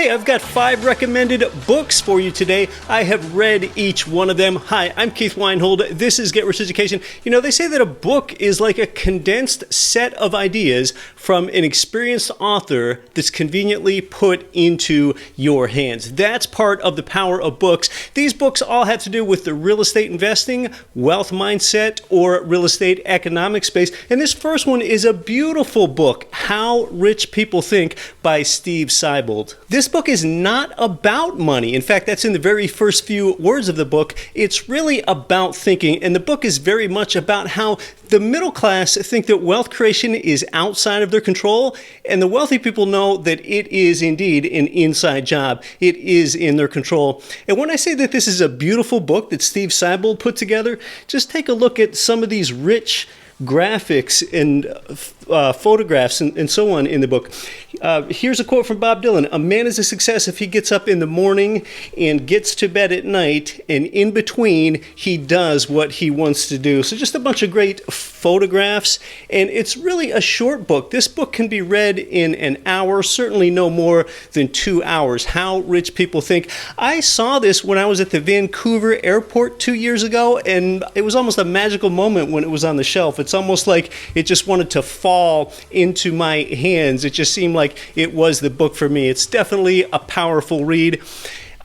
Hey, I've got 5 recommended books for you today. I have read each one of them. Hi, I'm Keith Weinhold. This is Get Rich Education. You know, they say that a book is like a condensed set of ideas from an experienced author that's conveniently put into your hands. That's part of the power of books. These books all have to do with the real estate investing, wealth mindset, or real estate economic space. And this first one is a beautiful book, How Rich People Think by Steve Siebold. This book is not about money. In fact, that's in the very first few words of the book. It's really about thinking, and the book is very much about how the middle class think that wealth creation is outside of their control, and the wealthy people know that it is indeed an inside job. It is in their control. And when I say that this is a beautiful book that Steve Siebold put together, just take a look at some of these rich graphics and photographs and so on in the book. Here's a quote from Bob Dylan. "A man is a success if he gets up in the morning and gets to bed at night, and in between he does what he wants to do." So just a bunch of great photographs, and it's really a short book. This book can be read in an hour, certainly no more than 2 hours. How Rich People Think. I saw this when I was at the Vancouver airport 2 years ago, and it was almost a magical moment when it was on the shelf. It's almost like it just wanted to fall into my hands. It just seemed like it was the book for me. It's definitely a powerful read.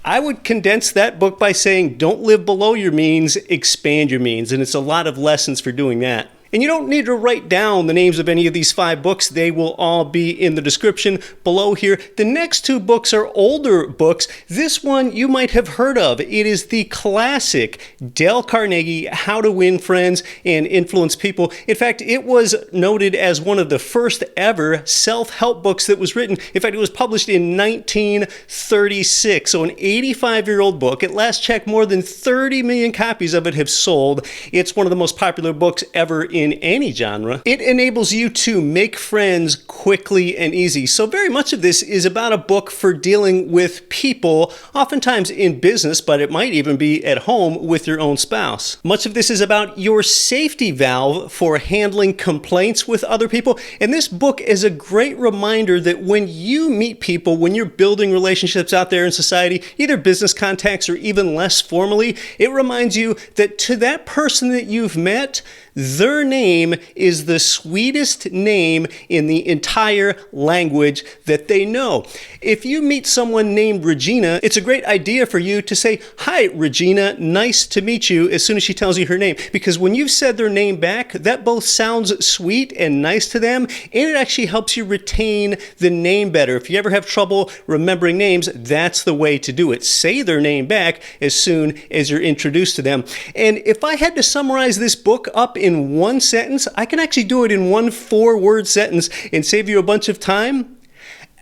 I would condense that book by saying, don't live below your means, expand your means. And it's a lot of lessons for doing that. And you don't need to write down the names of any of these 5 books. They will all be in the description below here. The next 2 books are older books. This one you might have heard of. It is the classic Dale Carnegie, How to Win Friends and Influence People. In fact, it was noted as one of the first ever self-help books that was written. In fact, it was published in 1936. So an 85-year-old book. At last check, more than 30 million copies of it have sold. It's one of the most popular books ever in any genre. It enables you to make friends quickly and easy. So very much of this is about a book for dealing with people, oftentimes in business, but it might even be at home with your own spouse. Much of this is about your safety valve for handling complaints with other people. And this book is a great reminder that when you meet people, when you're building relationships out there in society, either business contacts or even less formally, it reminds you that to that person that you've met, their name is the sweetest name in the entire language that they know. If you meet someone named Regina, it's a great idea for you to say, "Hi, Regina, nice to meet you," as soon as she tells you her name. Because when you've said their name back, that both sounds sweet and nice to them, and it actually helps you retain the name better. If you ever have trouble remembering names, that's the way to do it. Say their name back as soon as you're introduced to them. And if I had to summarize this book up in one sentence, I can actually do it in one 4-word sentence and save you a bunch of time.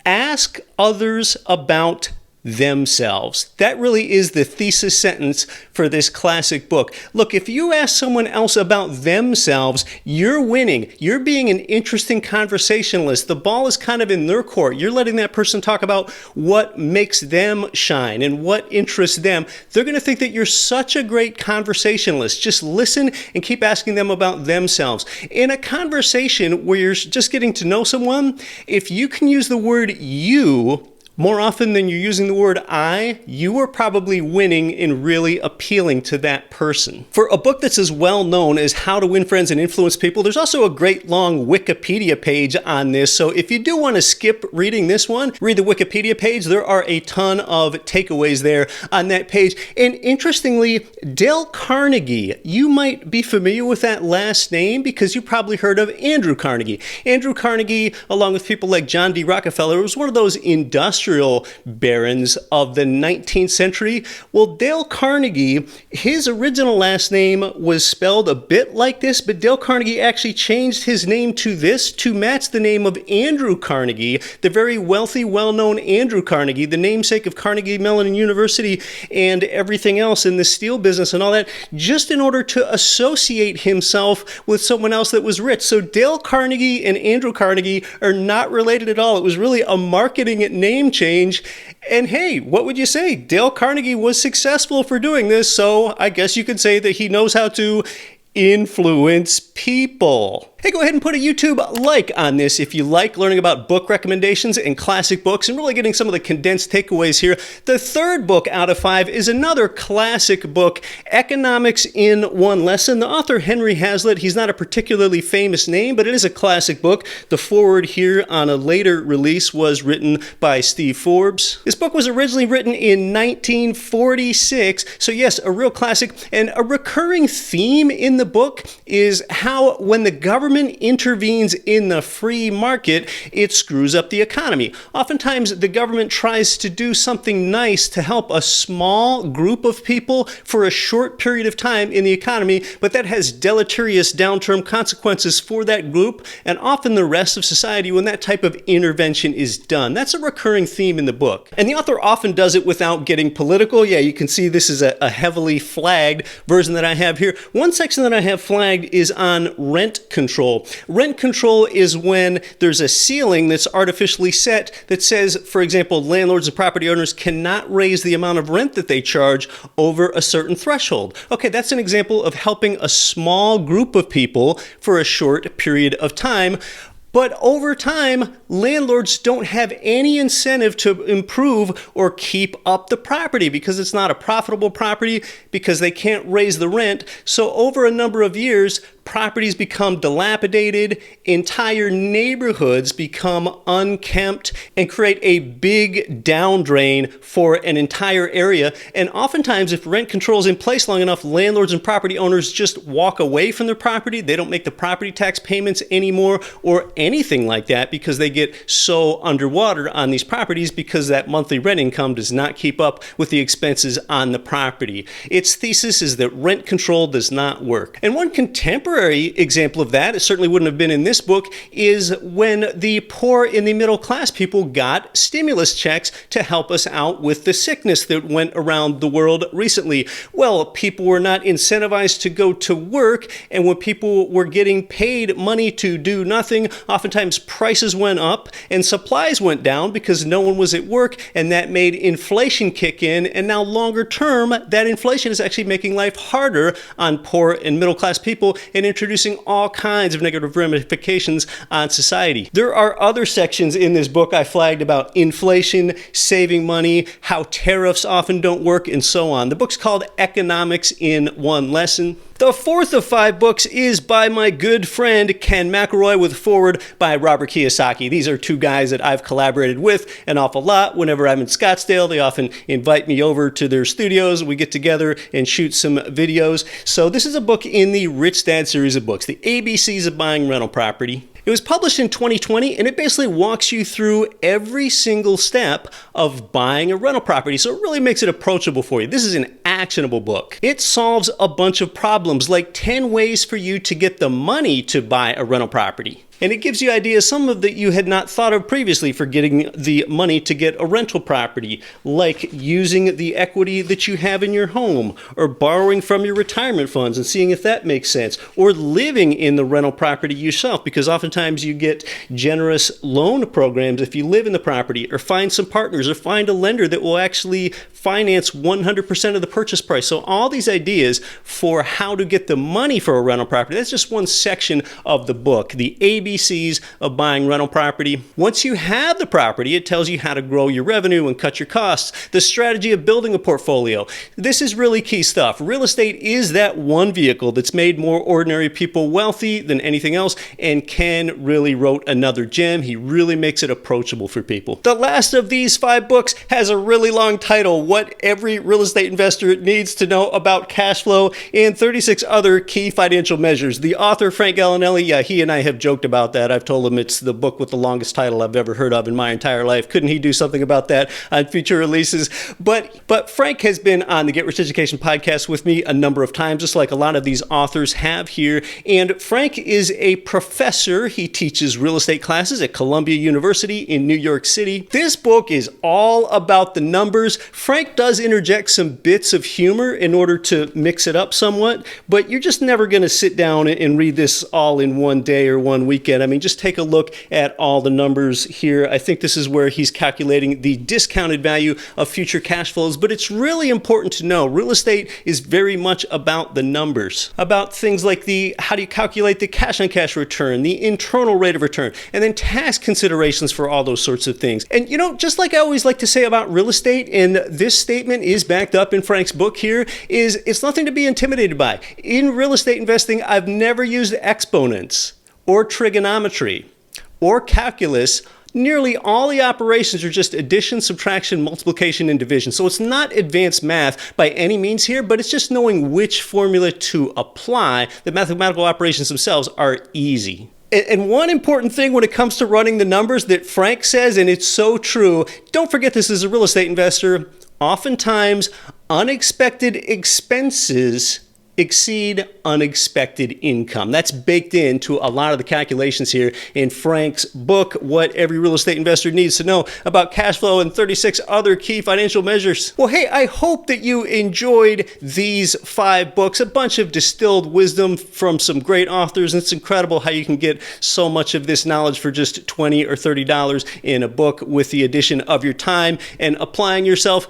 Ask others about themselves. That really is the thesis sentence for this classic book. Look, if you ask someone else about themselves, you're winning. You're being an interesting conversationalist. The ball is kind of in their court. You're letting that person talk about what makes them shine and what interests them. They're going to think that you're such a great conversationalist. Just listen and keep asking them about themselves. In a conversation where you're just getting to know someone, if you can use the word you more often than you're using the word I, you are probably winning in really appealing to that person. For a book that's as well known as How to Win Friends and Influence People, there's also a great long Wikipedia page on this. So if you do want to skip reading this one, read the Wikipedia page. There are a ton of takeaways there on that page. And interestingly, Dale Carnegie, you might be familiar with that last name because you probably heard of Andrew Carnegie. Andrew Carnegie, along with people like John D. Rockefeller, was one of those industrial barons of the 19th century. Well, Dale Carnegie, his original last name was spelled a bit like this, but Dale Carnegie actually changed his name to this to match the name of Andrew Carnegie, the very wealthy, well-known Andrew Carnegie, the namesake of Carnegie Mellon University and everything else in the steel business and all that, just in order to associate himself with someone else that was rich. So Dale Carnegie and Andrew Carnegie are not related at all. It was really a marketing name change. And hey, what would you say? Dale Carnegie was successful for doing this, so I guess you could say that he knows how to influence people. Hey, go ahead and put a YouTube like on this if you like learning about book recommendations and classic books and really getting some of the condensed takeaways here. The third book out of 5 is another classic book, Economics in One Lesson. The author, Henry Hazlitt, he's not a particularly famous name, but it is a classic book. The foreword here on a later release was written by Steve Forbes. This book was originally written in 1946, so yes, a real classic. And a recurring theme in the book is how when the government intervenes in the free market, it screws up the economy. Oftentimes, the government tries to do something nice to help a small group of people for a short period of time in the economy, but that has deleterious downturn consequences for that group and often the rest of society when that type of intervention is done. That's a recurring theme in the book. And the author often does it without getting political. Yeah, you can see this is a heavily flagged version that I have here. One section that I have flagged is on rent control. Rent control is when there's a ceiling that's artificially set that says, for example, landlords and property owners cannot raise the amount of rent that they charge over a certain threshold. Okay, that's an example of helping a small group of people for a short period of time. But over time, landlords don't have any incentive to improve or keep up the property because it's not a profitable property, because they can't raise the rent. So over a number of years, properties become dilapidated, entire neighborhoods become unkempt, and create a big down drain for an entire area. And oftentimes, if rent control is in place long enough, landlords and property owners just walk away from their property. They don't make the property tax payments anymore or anything like that because they get so underwater on these properties because that monthly rent income does not keep up with the expenses on the property. Its thesis is that rent control does not work. And one contemporary example of that, it certainly wouldn't have been in this book, is when the poor and the middle class people got stimulus checks to help us out with the sickness that went around the world recently. Well, people were not incentivized to go to work, and when people were getting paid money to do nothing, oftentimes prices went up and supplies went down because no one was at work, and that made inflation kick in, and now longer term, that inflation is actually making life harder on poor and middle class people and introducing all kinds of negative ramifications on society. There are other sections in this book I flagged about inflation, saving money, how tariffs often don't work, and so on. The book's called Economics in One Lesson. The fourth of 5 books is by my good friend Ken McElroy with a foreword by Robert Kiyosaki. These are 2 guys that I've collaborated with an awful lot. Whenever I'm in Scottsdale, they often invite me over to their studios. We get together and shoot some videos. So this is a book in the Rich Dad series of books, The ABCs of Buying Rental Property. It was published in 2020, and it basically walks you through every single step of buying a rental property, so it really makes it approachable for you. This is an actionable book. It solves a bunch of problems, like 10 ways for you to get the money to buy a rental property. And it gives you ideas, some of that you had not thought of previously for getting the money to get a rental property, like using the equity that you have in your home, or borrowing from your retirement funds and seeing if that makes sense, or living in the rental property yourself, because oftentimes you get generous loan programs if you live in the property, or find some partners, or find a lender that will actually finance 100% of the purchase price. So all these ideas for how to get the money for a rental property, that's just one section of the book, the ABCs of buying rental property. Once you have the property, it tells you how to grow your revenue and cut your costs, the strategy of building a portfolio. This is really key stuff. Real estate is that one vehicle that's made more ordinary people wealthy than anything else, and Ken really wrote another gem. He really makes it approachable for people. The last of these 5 books has a really long title, What Every Real Estate Investor Needs to Know About Cash Flow and 36 Other Key Financial Measures. The author, Frank Gallinelli, yeah, he and I have joked about that. I've told him it's the book with the longest title I've ever heard of in my entire life. Couldn't he do something about that on future releases? But Frank has been on the Get Rich Education podcast with me a number of times, just like a lot of these authors have here. And Frank is a professor. He teaches real estate classes at Columbia University in New York City. This book is all about the numbers. Frank does interject some bits of humor in order to mix it up somewhat, but you're just never going to sit down and read this all in one day or one week. weekend. I mean, just take a look at all the numbers here. I think this is where he's calculating the discounted value of future cash flows, but it's really important to know real estate is very much about the numbers, about things like how do you calculate the cash on cash return, the internal rate of return, and then tax considerations for all those sorts of things. And just like I always like to say about real estate, and this statement is backed up in Frank's book here, is it's nothing to be intimidated by. In real estate investing, I've never used exponents or trigonometry or calculus. Nearly all the operations are just addition, subtraction, multiplication, and division. So it's not advanced math by any means here, but it's just knowing which formula to apply. The mathematical operations themselves are easy. And one important thing when it comes to running the numbers that Frank says, and it's so true, don't forget this as a real estate investor, oftentimes unexpected expenses exceed unexpected income. That's baked into a lot of the calculations here in Frank's book, What Every Real Estate Investor Needs to Know About Cash Flow and 36 Other Key Financial Measures. Well, hey, I hope that you enjoyed these 5 books, a bunch of distilled wisdom from some great authors. And it's incredible how you can get so much of this knowledge for just $20 or $30 in a book with the addition of your time and applying yourself.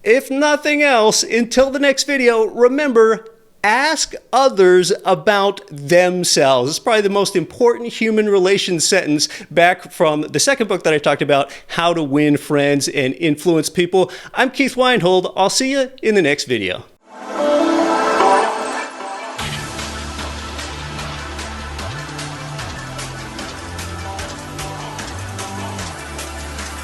If nothing else, until the next video, remember, ask others about themselves. It's probably the most important human relations sentence back from the second book that I talked about, How to Win Friends and Influence People. I'm Keith Weinhold. I'll see you in the next video.